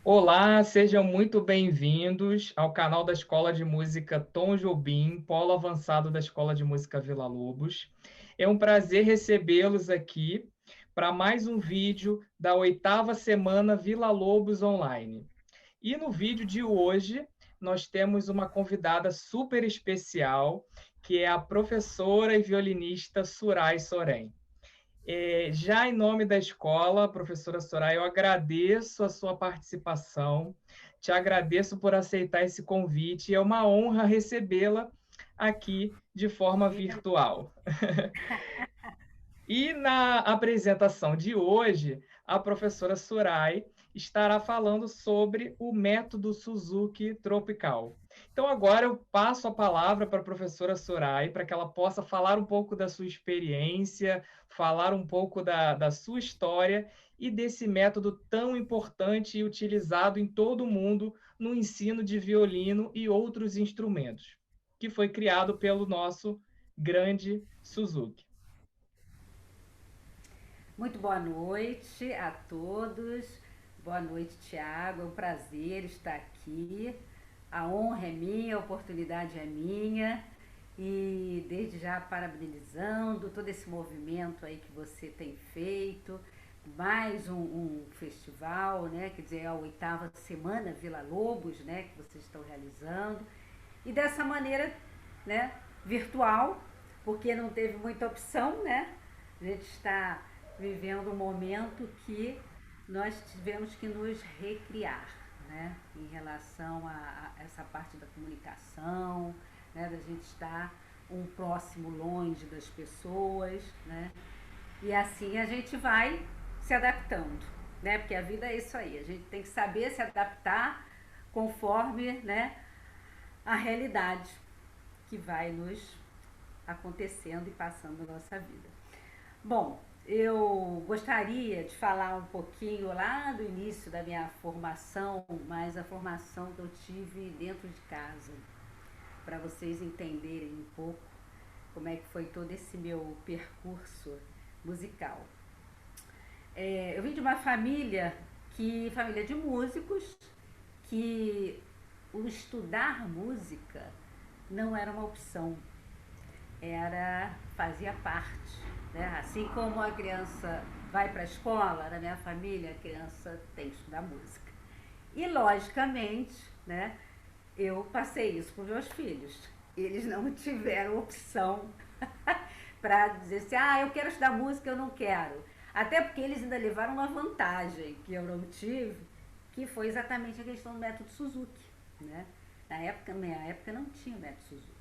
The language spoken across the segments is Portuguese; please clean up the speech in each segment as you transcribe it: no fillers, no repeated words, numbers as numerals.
Olá, sejam muito bem-vindos ao canal da Escola de Música Tom Jobim, Polo Avançado da Escola de Música Villa-Lobos. É um prazer recebê-los aqui para mais um vídeo da 8ª semana Villa-Lobos Online. E no vídeo de hoje, nós temos uma convidada super especial, que é a professora e violinista Surai Soren. Já em nome da escola, professora Soraya, eu agradeço a sua participação, te agradeço por aceitar esse convite, é uma honra recebê-la aqui de forma virtual. E na apresentação de hoje, a professora Surai estará falando sobre o método Suzuki Tropical. Então, agora eu passo a palavra para a professora Surai, para que ela possa falar um pouco da sua experiência, falar um pouco da sua história e desse método tão importante e utilizado em todo o mundo no ensino de violino e outros instrumentos, que foi criado pelo nosso grande Suzuki. Muito boa noite a todos. Boa noite, Tiago. É um prazer estar aqui. A honra é minha, a oportunidade é minha. E desde já parabenizando todo esse movimento aí que você tem feito. Mais um festival, né? Quer dizer, é a 8ª semana Vila Lobos, né? Que vocês estão realizando. E dessa maneira, né? Virtual, porque não teve muita opção, né? A gente está vivendo um momento que nós tivemos que nos recriar, né? Em relação a essa parte da comunicação, né? Da gente estar um próximo longe das pessoas, né? E assim a gente vai se adaptando, né? Porque a vida é isso aí, a gente tem que saber se adaptar conforme, né, a realidade que vai nos acontecendo e passando na nossa vida. Bom, eu gostaria de falar um pouquinho lá do início da minha formação, mas a formação que eu tive dentro de casa, para vocês entenderem um pouco como é que foi todo esse meu percurso musical. Eu vim de uma família de músicos, que o estudar música não era uma opção, fazia parte, né? Assim como a criança vai para a escola, na minha família a criança tem que estudar música. E logicamente, né, eu passei isso para os meus filhos. Eles não tiveram opção para dizer assim, eu quero estudar música, eu não quero. Até porque eles ainda levaram uma vantagem que eu não tive, que foi exatamente a questão do método Suzuki, né? Na minha época não tinha método Suzuki.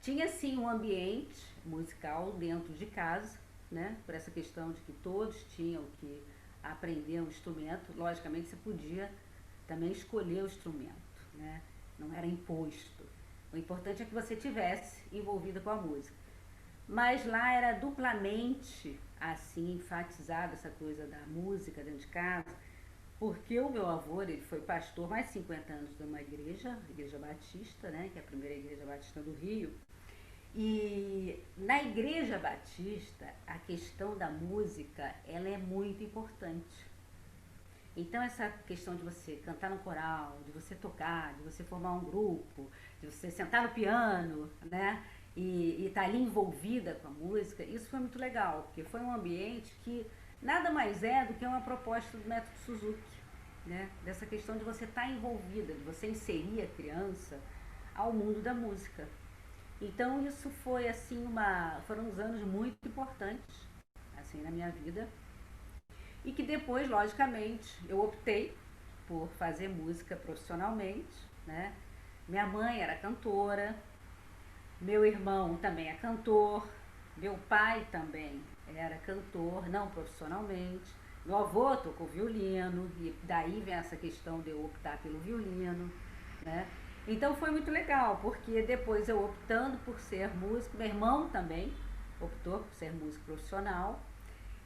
Tinha sim um ambiente musical dentro de casa, né? Por essa questão de que todos tinham que aprender um instrumento. Logicamente você podia também escolher o instrumento, né? Não era imposto. O importante é que você tivesse envolvido com a música. Mas lá era duplamente assim enfatizada essa coisa da música dentro de casa, porque o meu avô, ele foi pastor mais de 50 anos de uma igreja, a Igreja Batista, né, que é a primeira igreja batista do Rio. E na Igreja Batista, a questão da música, ela é muito importante. Então essa questão de você cantar no coral, de você tocar, de você formar um grupo, de você sentar no piano, né? E estar ali envolvida com a música, isso foi muito legal, porque foi um ambiente que nada mais é do que uma proposta do método Suzuki, né? Dessa questão de você estar envolvida, de você inserir a criança ao mundo da música. Então isso foi assim foram uns anos muito importantes assim na minha vida e que depois, logicamente, eu optei por fazer música profissionalmente, né? Minha mãe era cantora, meu irmão também é cantor, meu pai também era cantor, não profissionalmente. Meu avô tocou violino e daí vem essa questão de eu optar pelo violino, né? Então foi muito legal, porque depois eu optando por ser músico, meu irmão também optou por ser músico profissional,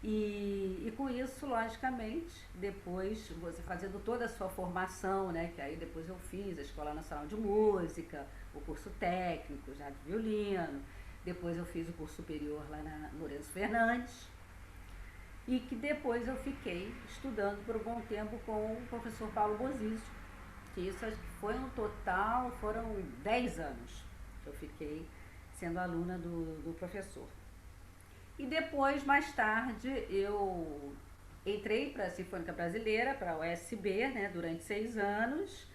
e com isso, logicamente, depois você fazendo toda a sua formação, né? Que aí depois eu fiz a Escola Nacional de Música, o curso técnico já de violino, depois eu fiz o curso superior lá na Lourenço Fernandes. e que depois eu fiquei estudando por um bom tempo com o professor Paulo Bozizio, que isso acho que foi um total, foram 10 anos que eu fiquei sendo aluna do professor. E depois, mais tarde, eu entrei para a Sinfônica Brasileira, para a USB, né, durante 6 anos.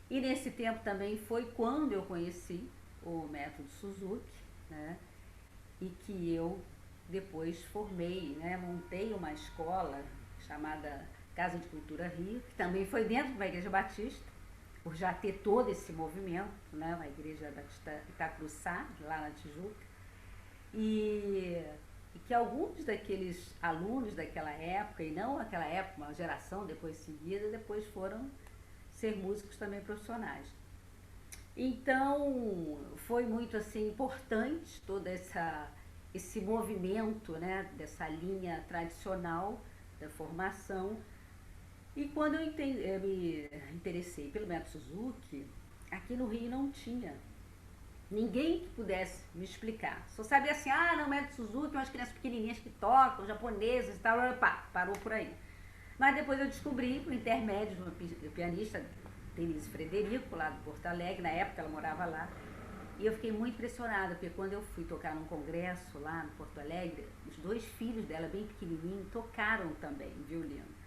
E nesse tempo também foi quando eu conheci o método Suzuki, né, e que eu depois formei, né, montei uma escola chamada Casa de Cultura Rio, que também foi dentro de uma igreja batista, por já ter todo esse movimento, né, uma igreja batista Itacruçá, lá na Tijuca, e, e que alguns daqueles alunos daquela época, e não aquela época, uma geração depois seguida, depois foram ser músicos também profissionais. Então, foi muito assim importante todo esse movimento, né, dessa linha tradicional da formação. E quando eu me interessei pelo método Suzuki, aqui no Rio não tinha ninguém que pudesse me explicar. Só sabia assim, não, método Suzuki, umas crianças pequenininhas que tocam, japonesas e tal, pá, parou por aí. Mas depois eu descobri, por intermédio do pianista Denise Frederico, lá de Porto Alegre, na época ela morava lá, e eu fiquei muito impressionada, porque quando eu fui tocar num congresso lá no Porto Alegre, os 2 filhos dela, bem pequenininhos, tocaram também violino.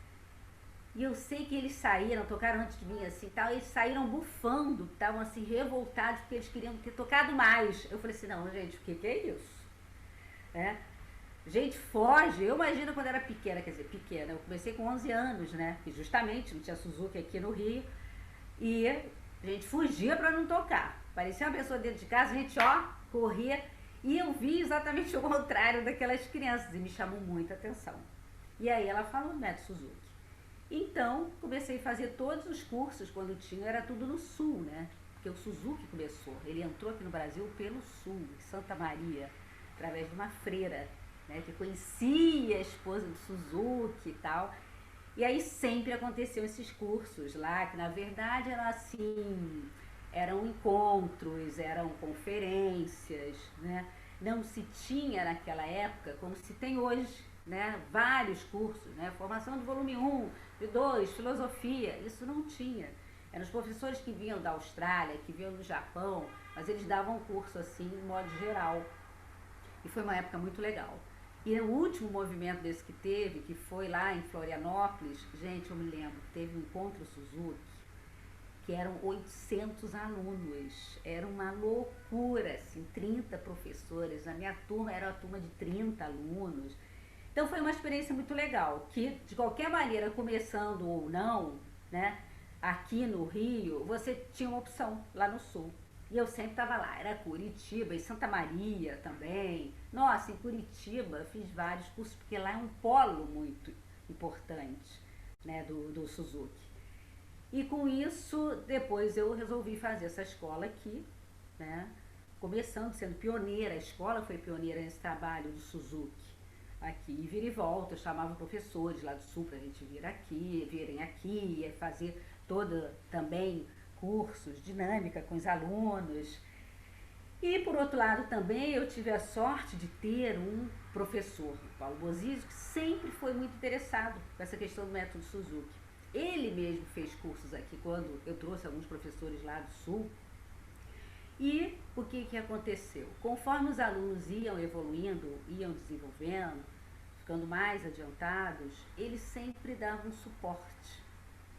E eu sei que eles saíram, tocaram antes de mim assim, tal, eles saíram bufando, estavam assim revoltados porque eles queriam ter tocado mais. Eu falei assim, não, gente, o que é isso? É. Gente, foge. Eu imagino quando era pequena, quer dizer, pequena, eu comecei com 11 anos, né? Que justamente não tinha Suzuki aqui no Rio. E a gente fugia para não tocar. Parecia uma pessoa dentro de casa, a gente, corria. E eu vi exatamente o contrário daquelas crianças e me chamou muita atenção. E aí ela falou do método Suzuki. Então, comecei a fazer todos os cursos quando tinha, era tudo no Sul, né? Porque o Suzuki começou. Ele entrou aqui no Brasil pelo Sul, em Santa Maria, através de uma freira, né, que conhecia a esposa do Suzuki e tal. E aí sempre aconteciam esses cursos lá, que na verdade eram assim, eram encontros, eram conferências, né? Não se tinha naquela época, como se tem hoje, né, vários cursos, né? Formação de volume 1, de 2, filosofia, isso não tinha. Eram os professores que vinham da Austrália, que vinham do Japão, mas eles davam curso assim, de modo geral. E foi uma época muito legal. E o último movimento desse que teve, que foi lá em Florianópolis, gente, eu me lembro, teve um encontro Suzuki, que eram 800 alunos. Era uma loucura, assim, 30 professores. Na minha turma era uma turma de 30 alunos. Então foi uma experiência muito legal, que de qualquer maneira, começando ou não, né, aqui no Rio, você tinha uma opção lá no Sul. E eu sempre estava lá, era Curitiba e Santa Maria também. Nossa, em Curitiba eu fiz vários cursos, porque lá é um polo muito importante, né, do Suzuki. E com isso, depois eu resolvi fazer essa escola aqui, né, começando sendo pioneira. A escola foi pioneira nesse trabalho do Suzuki aqui, e vira e volta, eu chamava professores lá do Sul para a gente virem aqui e fazer toda também cursos, dinâmica com os alunos. E por outro lado também eu tive a sorte de ter um professor, Paulo Bozizio, que sempre foi muito interessado com essa questão do método Suzuki. Ele mesmo fez cursos aqui quando eu trouxe alguns professores lá do Sul. E o que aconteceu? Conforme os alunos iam evoluindo, iam desenvolvendo, ficando mais adiantados, eles sempre davam suporte,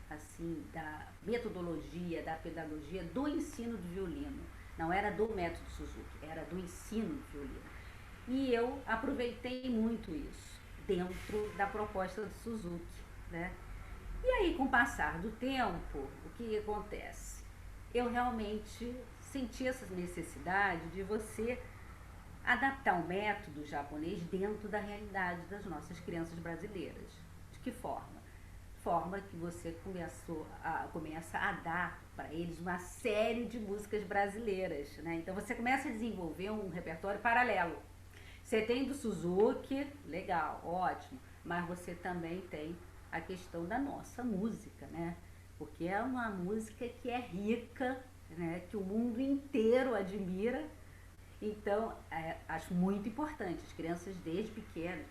assim, da metodologia, da pedagogia do ensino do violino. Não era do método Suzuki, era do ensino do violino. E eu aproveitei muito isso dentro da proposta do Suzuki, né? E aí, com o passar do tempo, o que acontece? Eu realmente senti essa necessidade de você adaptar o método japonês dentro da realidade das nossas crianças brasileiras. De que forma? Forma que você começa a dar para eles uma série de músicas brasileiras, né? Então você começa a desenvolver um repertório paralelo. Você tem do Suzuki, legal, ótimo, mas você também tem a questão da nossa música, né? Porque é uma música que é rica, né? Que o mundo inteiro admira. Então, acho muito importante, as crianças desde pequenas.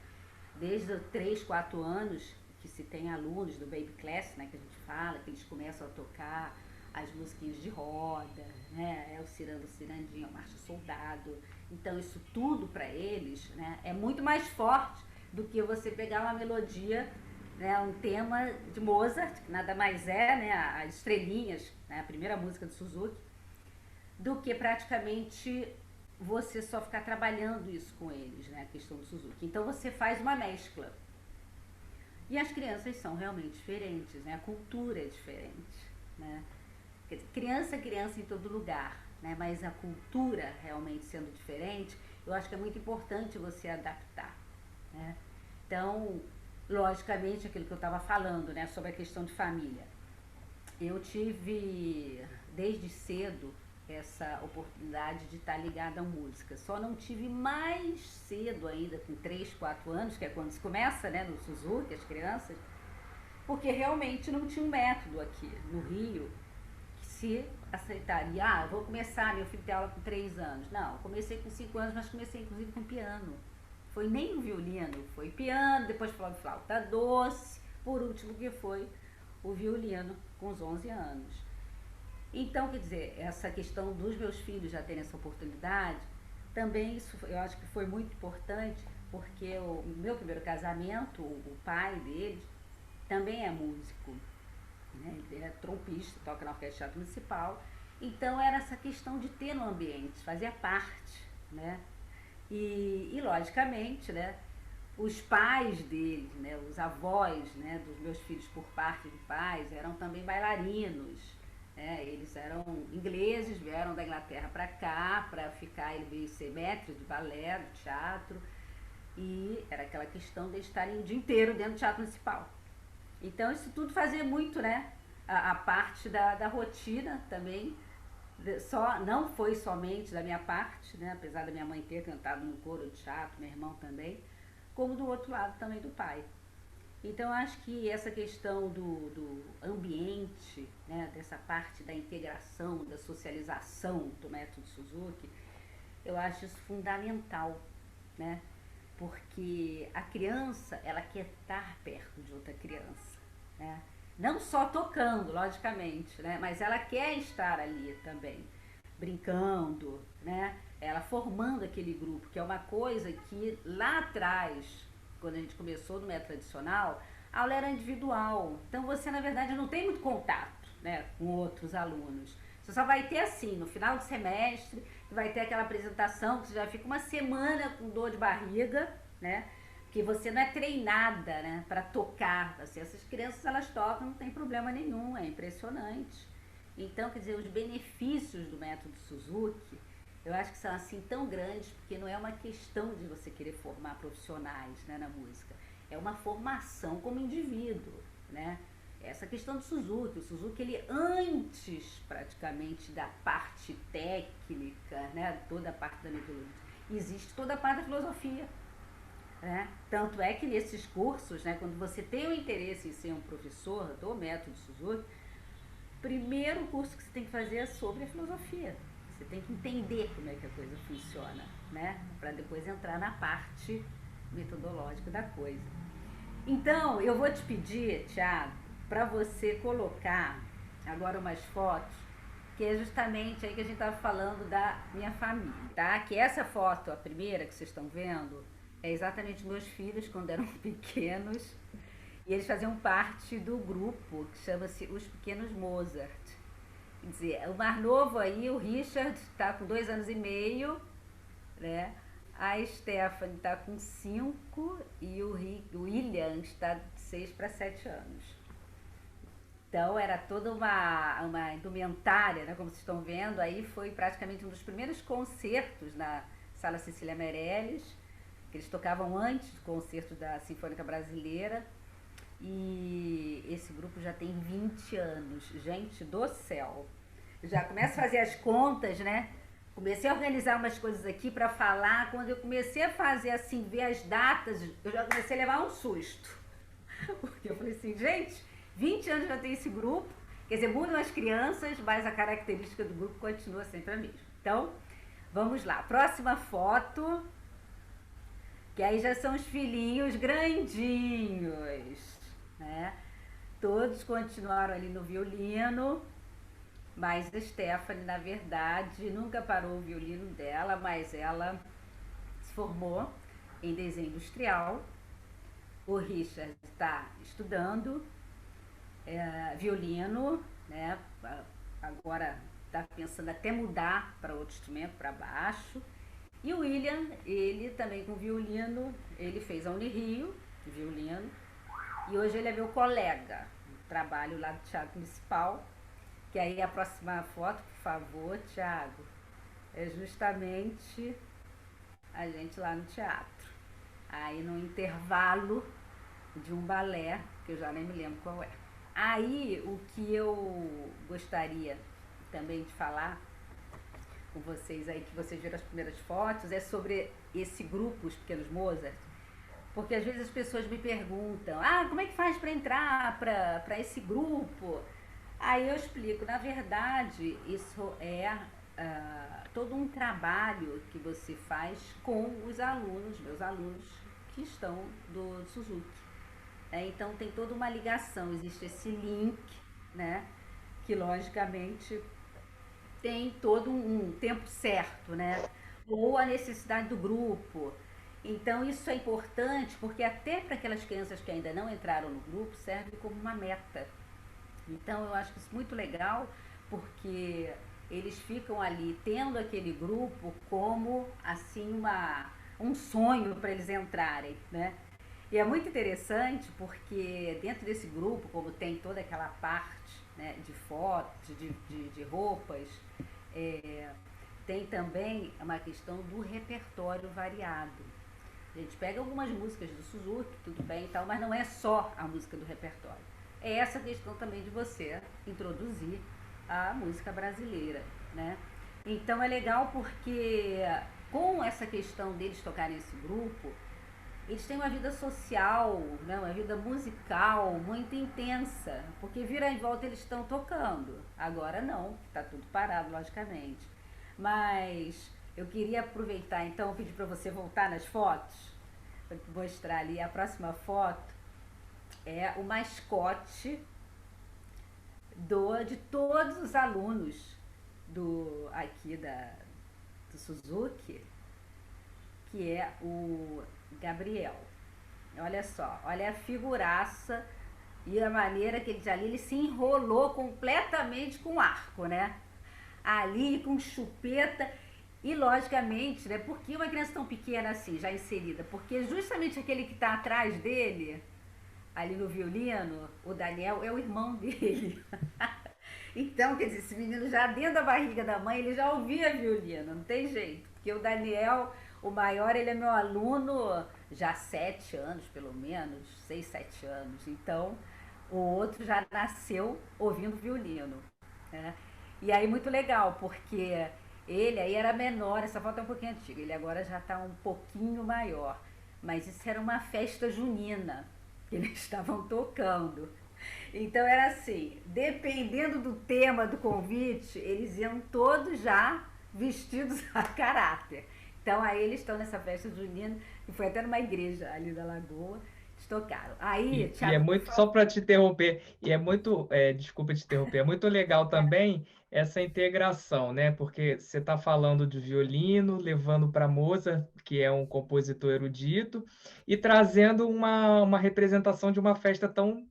desde os 3, 4 anos, que se tem alunos do Baby Class, né, que a gente fala, que eles começam a tocar as musiquinhas de roda, né, é o Cirando Cirandinha, o Marcha Soldado. Então isso tudo para eles, né, é muito mais forte do que você pegar uma melodia, né, um tema de Mozart, que nada mais é, né, as estrelinhas, né, a primeira música do Suzuki, do que praticamente você só ficar trabalhando isso com eles, né, a questão do Suzuki. Então você faz uma mescla. E as crianças são realmente diferentes, né, a cultura é diferente, né. Quer dizer, criança é criança em todo lugar, né, mas a cultura realmente sendo diferente, eu acho que é muito importante você adaptar, né. Então, logicamente, aquilo que eu estava falando, né, sobre a questão de família. Eu tive, desde cedo, essa oportunidade de estar ligada à música. Só não tive mais cedo ainda, com 3, 4 anos, que é quando se começa, né, no Suzuki, as crianças, porque realmente não tinha um método aqui no Rio que se aceitaria. Ah, vou começar, meu filho tem aula com 3 anos. Não, comecei com 5 anos, mas comecei inclusive com piano. Foi nem o violino, foi piano, depois flauta doce, por último que foi o violino com os 11 anos. Então, quer dizer, essa questão dos meus filhos já terem essa oportunidade, também isso eu acho que foi muito importante, porque o meu primeiro casamento, o pai deles, também é músico, né? Ele é trompista, toca na Orquestra de Teatro Municipal. Então era essa questão de ter no ambiente, fazia parte, né? E logicamente, né, os pais deles, né, os avós, né, dos meus filhos por parte de pais eram também bailarinos, né, eles eram ingleses, vieram da Inglaterra para cá para ficar, ele veio ser mestre de balé, do teatro, e era aquela questão de estarem o dia inteiro dentro do Teatro Municipal. Então isso tudo fazia muito, né, a parte da rotina também. Só, não foi somente da minha parte, né, apesar da minha mãe ter cantado no coro de teatro, meu irmão também, como do outro lado também do pai. Então acho que essa questão do ambiente, né, dessa parte da integração, da socialização do método Suzuki, eu acho isso fundamental, né, porque a criança, ela quer estar perto de outra criança, né, não só tocando, logicamente, né, mas ela quer estar ali também, brincando, né, ela formando aquele grupo, que é uma coisa que lá atrás, quando a gente começou no método tradicional, a aula era individual, então você na verdade não tem muito contato, né, com outros alunos. Você só vai ter assim, no final do semestre, vai ter aquela apresentação que você já fica uma semana com dor de barriga, né, que você não é treinada, né, para tocar. Assim, essas crianças, elas tocam, não tem problema nenhum, é impressionante. Então, quer dizer, os benefícios do método Suzuki, eu acho que são assim tão grandes, porque não é uma questão de você querer formar profissionais, né, na música, é uma formação como indivíduo, né. Essa questão do Suzuki, o Suzuki, ele antes praticamente da parte técnica, né, toda a parte da metodologia, existe toda a parte da filosofia. Né? Tanto é que nesses cursos, né, quando você tem o interesse em ser um professor do método Suzuki, o primeiro curso que você tem que fazer é sobre a filosofia. Você tem que entender como é que a coisa funciona, né, para depois entrar na parte metodológica da coisa. Então, eu vou te pedir, Thiago, para você colocar agora umas fotos, que é justamente aí que a gente estava falando da minha família, tá? Que essa foto, a primeira que vocês estão vendo, é exatamente meus filhos quando eram pequenos, e eles faziam parte do grupo que chama-se Os Pequenos Mozart. Quer dizer, o mais novo aí, o Richard, está com 2 anos e meio, né? A Stephanie está com 5 e o William está de 6 para 7 anos. Então era toda uma indumentária, né? Como vocês estão vendo, aí foi praticamente um dos primeiros concertos na Sala Cecília Meirelles, que eles tocavam antes do concerto da Sinfônica Brasileira, e esse grupo já tem 20 anos, gente do céu. Eu já começo a fazer as contas, né? Comecei a organizar umas coisas aqui para falar, quando eu comecei a fazer assim, ver as datas, eu já comecei a levar um susto. Porque eu falei assim, gente, 20 anos já tem esse grupo, quer dizer, mudam as crianças, mas a característica do grupo continua sempre a mesma. Então, vamos lá, próxima foto. que aí já são os filhinhos grandinhos, né? Todos continuaram ali no violino, mas a Stephanie, na verdade, nunca parou o violino dela, mas ela se formou em desenho industrial. O Richard está estudando violino, né? Agora está pensando até mudar para outro instrumento, para baixo. E o William, ele também com violino, ele fez a Unirio, violino, e hoje ele é meu colega. Trabalho lá do Teatro Municipal, que aí a próxima foto, por favor, Thiago, é justamente a gente lá no teatro. Aí no intervalo de um balé, que eu já nem me lembro qual é. Aí o que eu gostaria também de falar com vocês aí, que vocês viram as primeiras fotos, é sobre esse grupo, os Pequenos Mozart, porque às vezes as pessoas me perguntam, como é que faz para entrar para esse grupo? Aí eu explico, na verdade, isso é todo um trabalho que você faz com os alunos, meus alunos, que estão do Suzuki. Então tem toda uma ligação, existe esse link, né? Que logicamente tem todo um tempo certo, né? Ou a necessidade do grupo. Então isso é importante porque até para aquelas crianças que ainda não entraram no grupo serve como uma meta. Então eu acho isso muito legal porque eles ficam ali tendo aquele grupo como assim um sonho para eles entrarem, né? E é muito interessante porque dentro desse grupo, como tem toda aquela parte, né, de fotos, de roupas, é, tem também uma questão do repertório variado. A gente pega algumas músicas do Suzuki, tudo bem e tal, mas não é só a música do repertório. É essa questão também de você introduzir a música brasileira, né? Então é legal porque com essa questão deles tocarem esse grupo, eles têm uma vida social, né, uma vida musical muito intensa, porque vira em volta eles estão tocando. Agora não, está tudo parado, logicamente. Mas eu queria aproveitar, então, pedir para você voltar nas fotos, para mostrar ali. A próxima foto é o mascote de todos os alunos aqui do Suzuki, que é o Gabriel. Olha só, olha a figuraça e a maneira que ele se enrolou completamente com o arco, né? Ali com chupeta e logicamente, né? Por que uma criança tão pequena assim, já inserida? Porque justamente aquele que está atrás dele, ali no violino, o Daniel, é o irmão dele. Então, quer dizer, esse menino já dentro da barriga da mãe, ele já ouvia violino, não tem jeito. Porque o Daniel, o maior, ele é meu aluno já há 7 anos, pelo menos, 6, 7 anos. Então, o outro já nasceu ouvindo violino, né? E aí, muito legal, porque ele aí era menor, essa foto é um pouquinho antiga, ele agora já está um pouquinho maior. Mas isso era uma festa junina que eles estavam tocando. Então era assim, dependendo do tema do convite, eles iam todos já vestidos a caráter. Então aí eles estão nessa festa junina, e foi até numa igreja ali da Lagoa, eles tocaram. Aí, E é Thiago, por muito, só favor. para te interromper, e é muito, desculpa te interromper, é muito legal também essa integração, né? Porque você está falando de violino, levando para Mozart, que é um compositor erudito, e trazendo uma representação de uma festa tão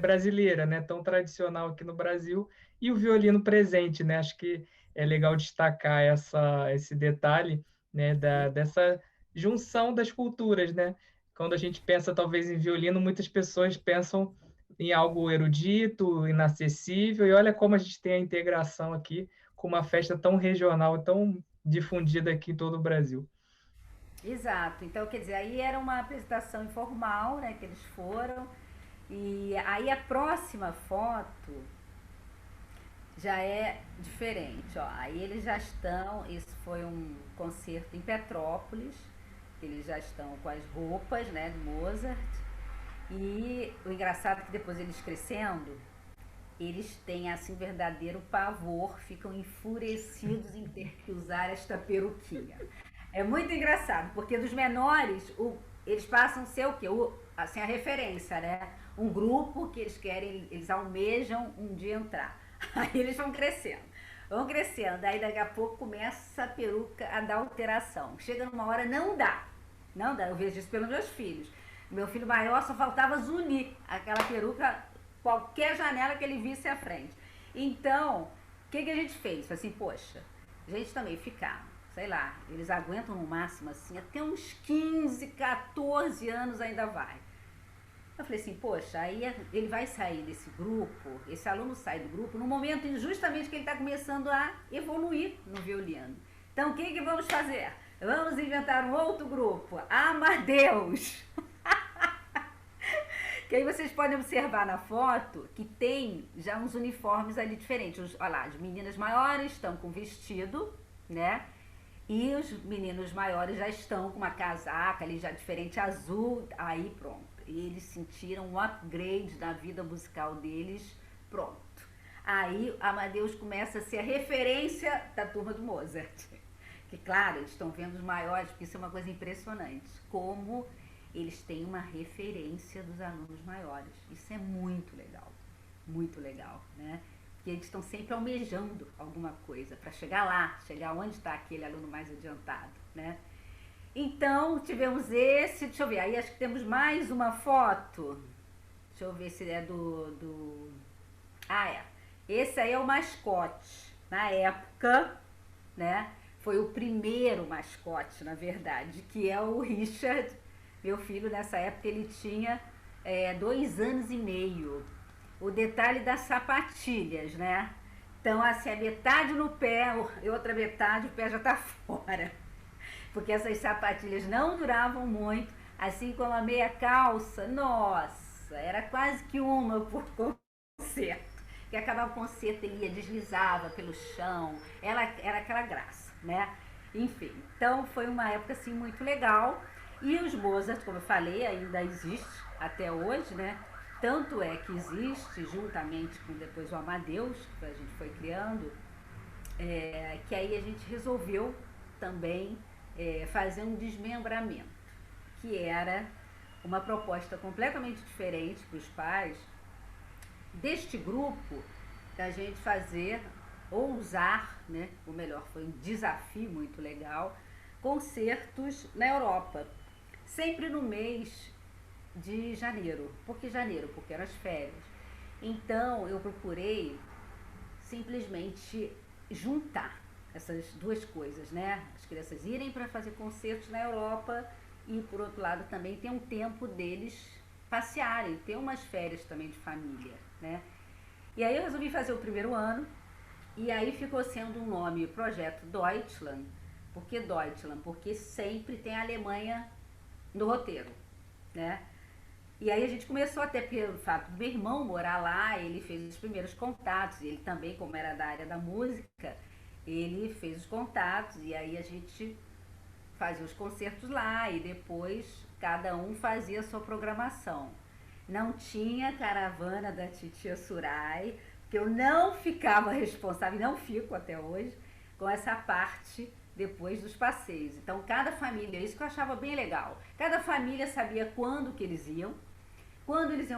brasileira, né? Tão tradicional aqui no Brasil, e o violino presente, né? Acho que é legal destacar esse detalhe, né? Dessa junção das culturas, né? Quando a gente pensa talvez em violino, muitas pessoas pensam em algo erudito, inacessível, e olha como a gente tem a integração aqui com uma festa tão regional, tão difundida aqui em todo o Brasil. Exato. Então, quer dizer, aí era uma apresentação informal, né, que eles foram. E aí a próxima foto já é diferente, ó. Aí eles já estão, isso foi um concerto em Petrópolis, eles já estão com as roupas, né, do Mozart. E o engraçado é que depois eles crescendo, eles têm assim verdadeiro pavor, ficam enfurecidos em ter que usar esta peruquinha. É muito engraçado, porque dos menores, eles passam a ser o quê? Assim, a referência, né? Um grupo que eles querem, eles almejam um dia entrar. Aí eles vão crescendo, aí daqui a pouco começa a peruca a dar alteração. Chega numa hora, não dá, eu vejo isso pelos meus filhos. Meu filho maior só faltava zunir aquela peruca, qualquer janela que ele visse à frente. Então, que a gente fez? Falei assim, poxa, a gente também ficar, sei lá, eles aguentam no máximo assim, até uns 15, 14 anos ainda vai. Eu falei assim, poxa, aí ele vai sair desse grupo, esse aluno sai do grupo no momento justamente que ele está começando a evoluir no violino. Então, o que vamos fazer? Vamos inventar um outro grupo, Amadeus. Que aí vocês podem observar na foto que tem já uns uniformes ali diferentes. Olha lá, as meninas maiores estão com vestido, né? E os meninos maiores já estão com uma casaca ali já diferente, azul. Aí pronto. E eles sentiram um upgrade na vida musical deles. Pronto. Aí Amadeus começa a ser a referência da turma do Mozart. Que claro, eles estão vendo os maiores, porque isso é uma coisa impressionante. Como eles têm uma referência dos alunos maiores. Isso é muito legal, né? Porque eles estão sempre almejando alguma coisa para chegar lá, chegar onde está aquele aluno mais adiantado, né? Então, tivemos esse, deixa eu ver, aí acho que temos mais uma foto. Deixa eu ver se é Ah, é. Esse aí é o mascote. Na época, né? Foi o primeiro mascote, na verdade, que é o Richard. Meu filho, nessa época, ele tinha 2 anos e meio. O detalhe das sapatilhas, né? Então, assim, a metade no pé e outra metade o pé já tá fora. Porque essas sapatilhas não duravam muito, assim como a meia calça, nossa, era quase que uma por concerto. Que acabava o concerto, ele ia, deslizava pelo chão, ela era aquela graça, né? Enfim, então foi uma época assim muito legal. E os Mozart, como eu falei, ainda existe até hoje, né? Tanto é que existe, juntamente com depois o Amadeus, que a gente foi criando, que aí a gente resolveu também fazer um desmembramento, que era uma proposta completamente diferente para os pais deste grupo, da gente fazer, ousar, né? Ou melhor, foi um desafio muito legal, concertos na Europa, sempre no mês de janeiro. Por que janeiro? Porque eram as férias. Então eu procurei simplesmente juntar essas duas coisas, né? As crianças irem para fazer concertos na Europa e, por outro lado, também ter um tempo deles passearem, ter umas férias também de família, né? E aí eu resolvi fazer o primeiro ano, e aí ficou sendo um nome Projeto Deutschland. Por que Deutschland? Porque sempre tem a Alemanha no roteiro, né? E aí a gente começou até pelo fato do meu irmão morar lá, ele fez os primeiros contatos, ele também, como era da área da música, ele fez os contatos, e aí a gente fazia os concertos lá, e depois cada um fazia a sua programação. Não tinha caravana da Titia Surai, que eu não ficava responsável, não fico até hoje, com essa parte depois dos passeios. Então cada família, isso que eu achava bem legal, cada família sabia quando que eles iam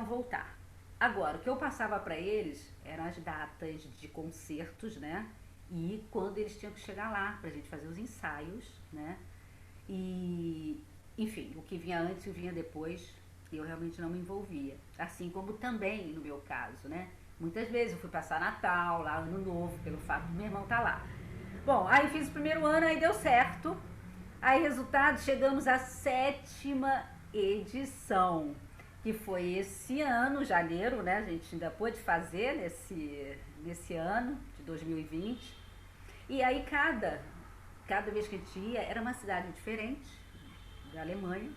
voltar. Agora, o que eu passava para eles eram as datas de concertos, né? E quando eles tinham que chegar lá pra gente fazer os ensaios, né? E, enfim, o que vinha antes e o que vinha depois, eu realmente não me envolvia. Assim como também no meu caso, né? Muitas vezes eu fui passar Natal, lá Ano Novo, pelo fato do meu irmão estar lá. Bom, aí fiz o primeiro ano, aí deu certo. Aí, resultado, chegamos à 7ª edição, que foi esse ano, janeiro, né? A gente ainda pôde fazer nesse ano de 2020. E aí cada vez que a gente ia, era uma cidade diferente da Alemanha,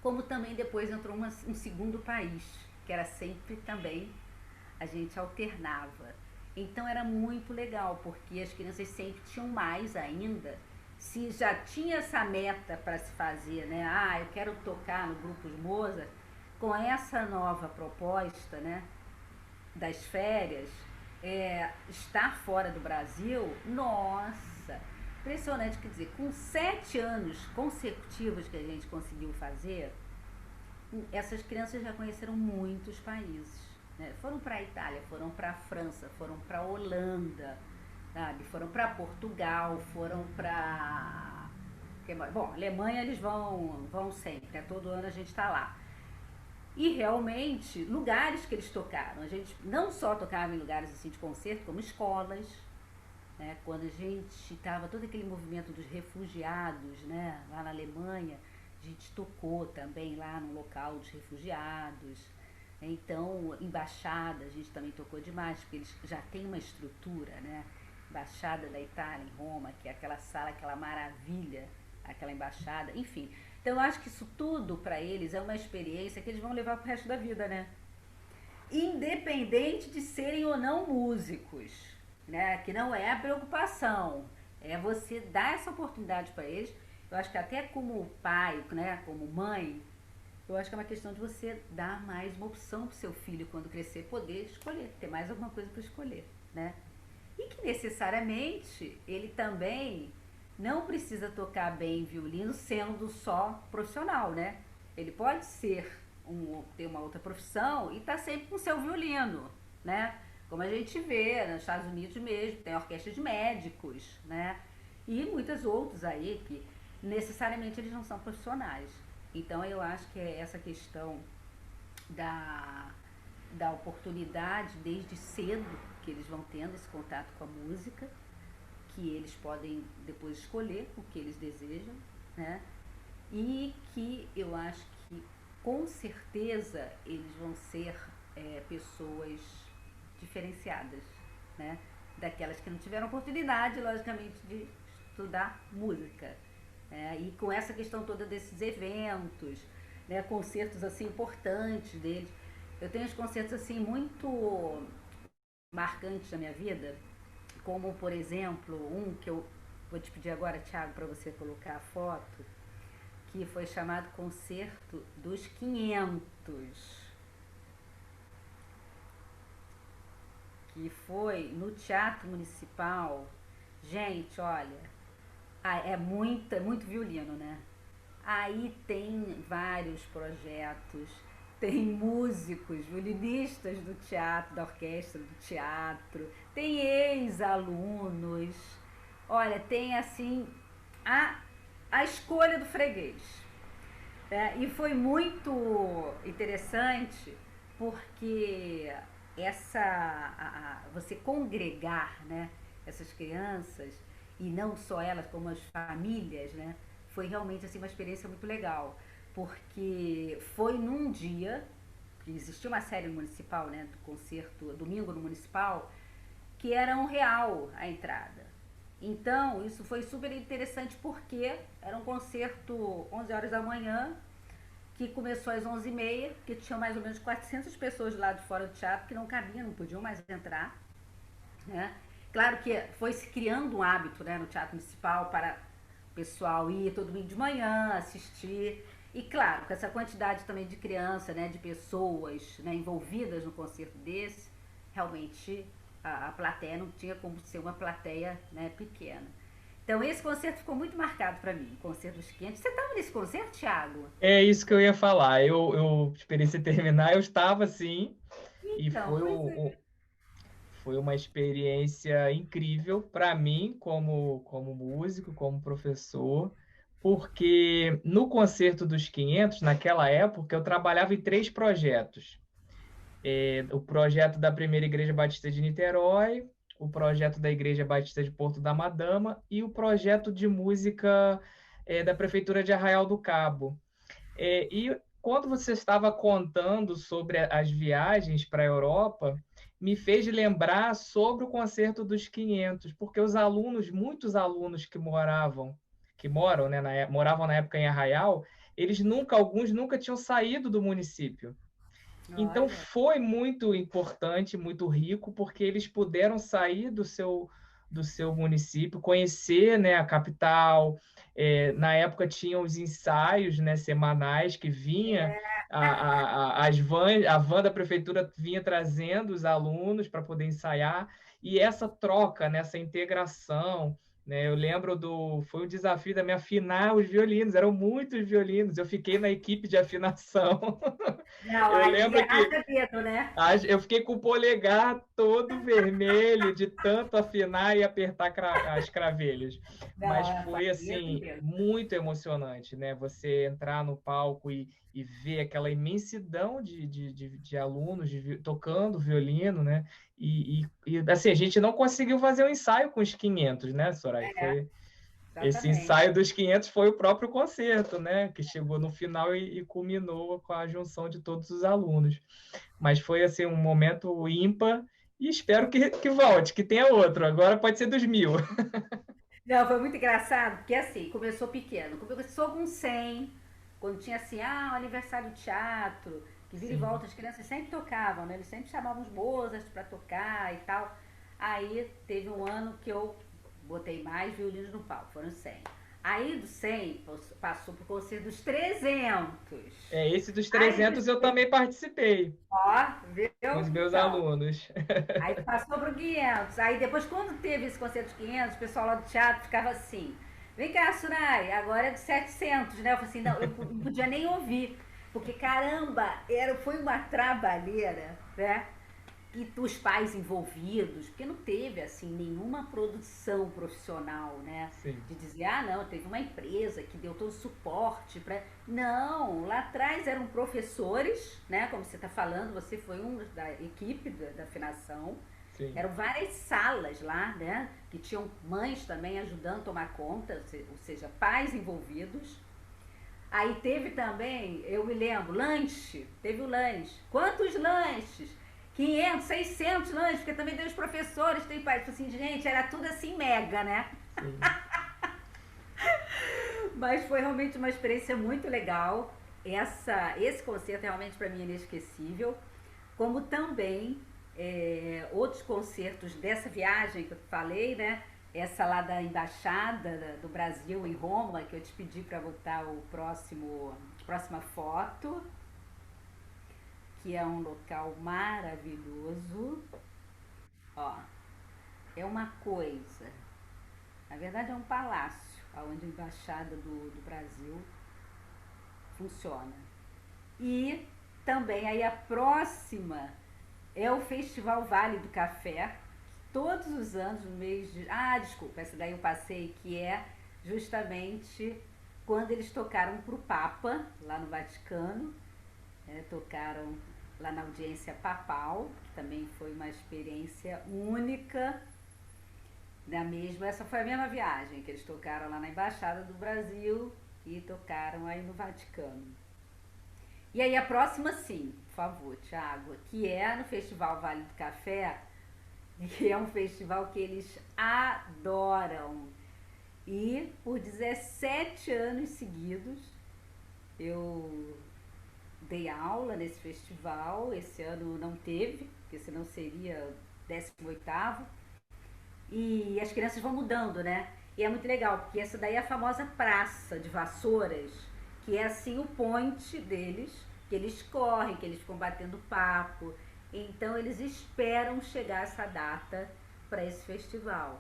como também depois entrou um segundo país, que era sempre também, a gente alternava. Então era muito legal, porque as crianças sempre tinham mais ainda. Se já tinha essa meta para se fazer, né? Ah, eu quero tocar no Grupos Mozart, com essa nova proposta, né, das férias, estar fora do Brasil, nossa, impressionante, quer dizer, com 7 anos consecutivos que a gente conseguiu fazer, essas crianças já conheceram muitos países. Né? Foram para a Itália, foram para a França, foram para a Holanda, sabe? Foram para Portugal, foram para... Bom, Alemanha eles vão sempre, né? Todo ano a gente está lá. E realmente, lugares que eles tocaram, a gente não só tocava em lugares assim de concerto, como escolas, né? Quando a gente estava todo aquele movimento dos refugiados, né? Lá na Alemanha, a gente tocou também lá no local dos refugiados. Então, embaixada, a gente também tocou demais, porque eles já têm uma estrutura, né? Embaixada da Itália em Roma, que é aquela sala, aquela maravilha, aquela embaixada, enfim. Então, eu acho que isso tudo para eles é uma experiência que eles vão levar pro resto da vida, né? Independente de serem ou não músicos, né? Que não é a preocupação, é você dar essa oportunidade para eles. Eu acho que até como pai, né? Como mãe, eu acho que é uma questão de você dar mais uma opção pro seu filho quando crescer, poder escolher, ter mais alguma coisa para escolher, né? E que necessariamente ele também não precisa tocar bem violino sendo só profissional, né? Ele pode ter uma outra profissão e tá sempre com seu violino, né? Como a gente vê nos Estados Unidos mesmo, tem a orquestra de médicos, né? E muitas outras aí que necessariamente eles não são profissionais. Então eu acho que é essa questão da, da oportunidade desde cedo que eles vão tendo esse contato com a música, que eles podem depois escolher o que eles desejam, né? E que eu acho que com certeza eles vão ser pessoas diferenciadas, né? Daquelas que não tiveram oportunidade, logicamente, de estudar música. E com essa questão toda desses eventos, né? Concertos assim importantes deles. Eu tenho uns concertos assim muito marcantes na minha vida, como por exemplo um que eu vou te pedir agora, Thiago, para você colocar a foto, que foi chamado Concerto dos 500, que foi no Teatro Municipal. Gente, olha, é muito violino, né? Aí tem vários projetos, tem músicos, violinistas do teatro, da orquestra do teatro, tem ex-alunos, olha, tem assim a, a escolha do freguês. E foi muito interessante porque você congregar, né, essas crianças, e não só elas, como as famílias, né, foi realmente assim, uma experiência muito legal. Porque foi num dia que existia uma série municipal, né, do concerto Domingo no Municipal, que era R$ 1 a entrada. Então, isso foi super interessante porque era um concerto 11 horas da manhã, que começou às 11h30, que tinha mais ou menos 400 pessoas lá de fora do teatro que não cabiam, não podiam mais entrar, né? Claro que foi se criando um hábito, né, no Teatro Municipal para o pessoal ir todo domingo de manhã, assistir. E claro, com essa quantidade também de criança, né, de pessoas, né, envolvidas no concerto desse, realmente a plateia não tinha como ser uma plateia, né, pequena. Então esse concerto ficou muito marcado para mim, o Concerto dos 500. Você estava nesse concerto, Thiago? É isso que eu ia falar. Eu esperei você terminar, eu estava assim, e Então, pois é. foi uma experiência incrível para mim, como músico, como professor, porque no Concerto dos 500, naquela época, eu trabalhava em três projetos. O projeto da Primeira Igreja Batista de Niterói, o projeto da Igreja Batista de Porto da Madama e o projeto de música, da Prefeitura de Arraial do Cabo. E quando você estava contando sobre as viagens para a Europa, me fez lembrar sobre o Concerto dos 500, porque os alunos, muitos alunos que moram, né, moravam na época em Arraial, alguns nunca tinham saído do município. Então Olha, foi muito importante, muito rico, porque eles puderam sair do seu município, conhecer, né, a capital. Na época tinham os ensaios, né, semanais que vinha a van da prefeitura vinha trazendo os alunos para poder ensaiar, e essa troca, nessa integração, né? Eu lembro foi o desafio da minha afinar os violinos, eram muitos violinos, eu fiquei na equipe de afinação. Não, Eu aí lembro que haja dedo, né? eu fiquei com o polegar todo vermelho de tanto afinar e apertar as cravelhas. Não, Mas foi foi dedo assim mesmo. muito emocionante, né? Você entrar no palco e ver aquela imensidão de alunos tocando violino, né? Assim, a gente não conseguiu fazer o ensaio com os 500, né, Soraya? Esse Exatamente. ensaio dos 500 foi o próprio concerto, né? Que chegou no final e culminou com a junção de todos os alunos. Mas foi assim um momento ímpar e espero que volte, que tenha outro. Agora pode ser dos 1000. Não, foi muito engraçado, porque assim, começou pequeno. Começou com 100, quando tinha assim, o aniversário do teatro, que vira e Sim. volta, as crianças sempre tocavam, né? Eles sempre chamavam os Mozart pra tocar e tal. Aí teve um ano que eu botei mais violinos no palco, foram 100. Aí do 100 passou pro concerto dos 300. Esse dos Aí 300 eu também participei viu? com os meus Então, alunos. aí passou para o 500. Aí depois, quando teve esse concerto de 500, o pessoal lá do teatro ficava assim: vem cá, Sunai, agora é de 700, né? Eu falei assim: não, eu não podia nem ouvir. Porque caramba, foi uma trabalheira, né? E os pais envolvidos, porque não teve assim nenhuma produção profissional, né? Sim, De dizer, não, teve uma empresa que deu todo o suporte para. Não, lá atrás eram professores, né? Como você está falando, você foi um da equipe da afinação. sim. Eram várias salas lá, né? Que tinham mães também ajudando a tomar conta, ou seja, pais envolvidos. Aí teve também, eu me lembro, lanche. Teve o lanche. Quantos lanches? 500, 600 lanches, porque também tem os professores, tem pai. Assim, gente, era tudo assim mega, né? Sim. Mas foi realmente uma experiência muito legal. Esse concerto realmente para mim é inesquecível. Como também outros concertos dessa viagem que eu falei, né? Essa lá da Embaixada do Brasil em Roma, que eu te pedi para botar próxima foto, que é um local maravilhoso. Ó, é uma coisa. Na verdade é um palácio, onde a Embaixada do Brasil funciona. E também aí a próxima é o Festival Vale do Café, todos os anos, no mês de. Desculpa, essa daí eu passei, que é justamente quando eles tocaram para o Papa, lá no Vaticano, tocaram lá na audiência papal, que também foi uma experiência única. Essa foi a mesma viagem, que eles tocaram lá na Embaixada do Brasil e tocaram aí no Vaticano. E aí a próxima sim, por favor, Thiago, que é no Festival Vale do Café, que é um festival que eles adoram. E por 17 anos seguidos eu dei aula nesse festival. Esse ano não teve, porque senão seria 18º. E as crianças vão mudando, né? E é muito legal, porque essa daí é a famosa praça de Vassouras, que é assim o point deles, que eles correm, que eles ficam batendo papo. Então eles esperam chegar essa data para esse festival.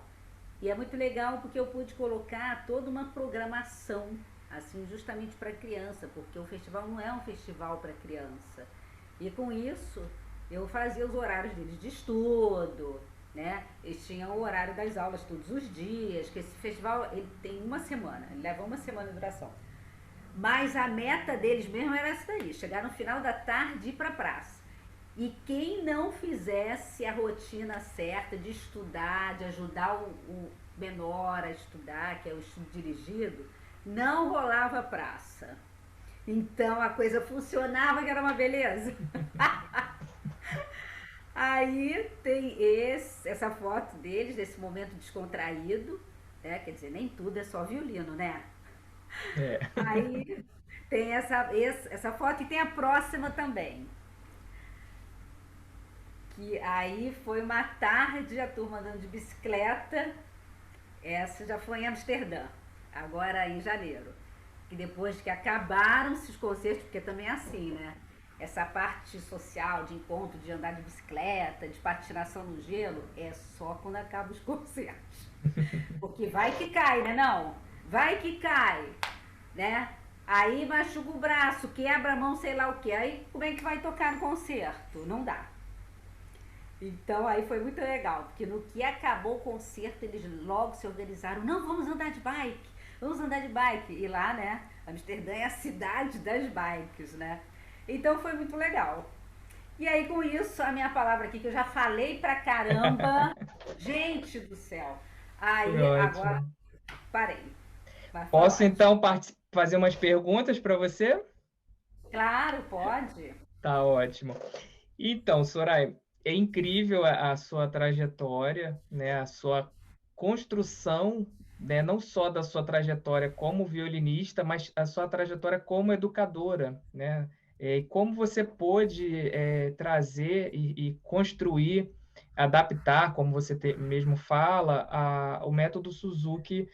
E é muito legal porque eu pude colocar toda uma programação, assim, justamente para criança, porque o festival não é um festival para criança. E com isso, eu fazia os horários deles de estudo, né? Eles tinham o horário das aulas todos os dias, que esse festival ele tem uma semana, ele leva uma semana de duração. Mas a meta deles mesmo era essa daí, chegar no final da tarde e ir para a praça. E quem não fizesse a rotina certa de estudar, de ajudar o menor a estudar, que é o estudo dirigido, não rolava praça. Então a coisa funcionava, que era uma beleza. Aí tem essa foto deles, desse momento descontraído, né? Quer dizer, nem tudo é só violino, né? É. Aí tem essa foto e tem a próxima também. Que aí foi uma tarde a turma andando de bicicleta. Essa já foi em Amsterdã, agora em janeiro. E depois que acabaram-se os concertos, porque também é assim, né? essa parte social de encontro, de andar de bicicleta, de patinação no gelo, é só quando acaba os concertos. Porque vai que cai, né? Não, vai que cai, né? Aí machuca o braço, quebra a mão, sei lá o que. Aí como é que vai tocar no concerto? Não dá. Então aí foi muito legal, porque no que acabou o concerto, eles logo se organizaram. Não, vamos andar de bike, vamos andar de bike. E lá, né, Amsterdã é a cidade das bikes, né? Então foi muito legal. E aí com isso, a minha palavra aqui, que eu já falei pra caramba, gente do céu. Foi Aí agora ótimo. parei, vai Posso falar. então fazer umas perguntas para você? Claro, pode. Tá ótimo. Então, Soraya, é incrível a sua trajetória, né? A sua construção, né? Não só da sua trajetória como violinista, mas a sua trajetória como educadora, né? E como você pôde trazer e construir, adaptar, como você mesmo fala, o método Suzuki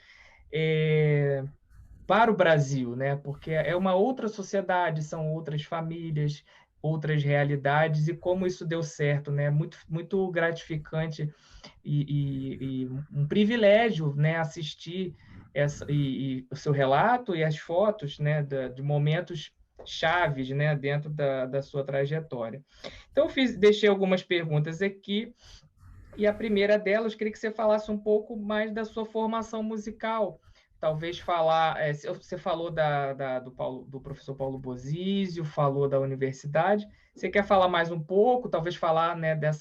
para o Brasil, né? Porque é uma outra sociedade, são outras famílias, outras realidades, e como isso deu certo, né? Muito, muito gratificante e um privilégio, né? Assistir e o seu relato e as fotos, né? De momentos chaves, né? Dentro da sua trajetória. Então, deixei algumas perguntas aqui. E a primeira delas, queria que você falasse um pouco mais da sua formação musical. Talvez falar, você falou do professor Paulo Bozizio, falou da universidade. Você quer falar mais um pouco, talvez falar, né, da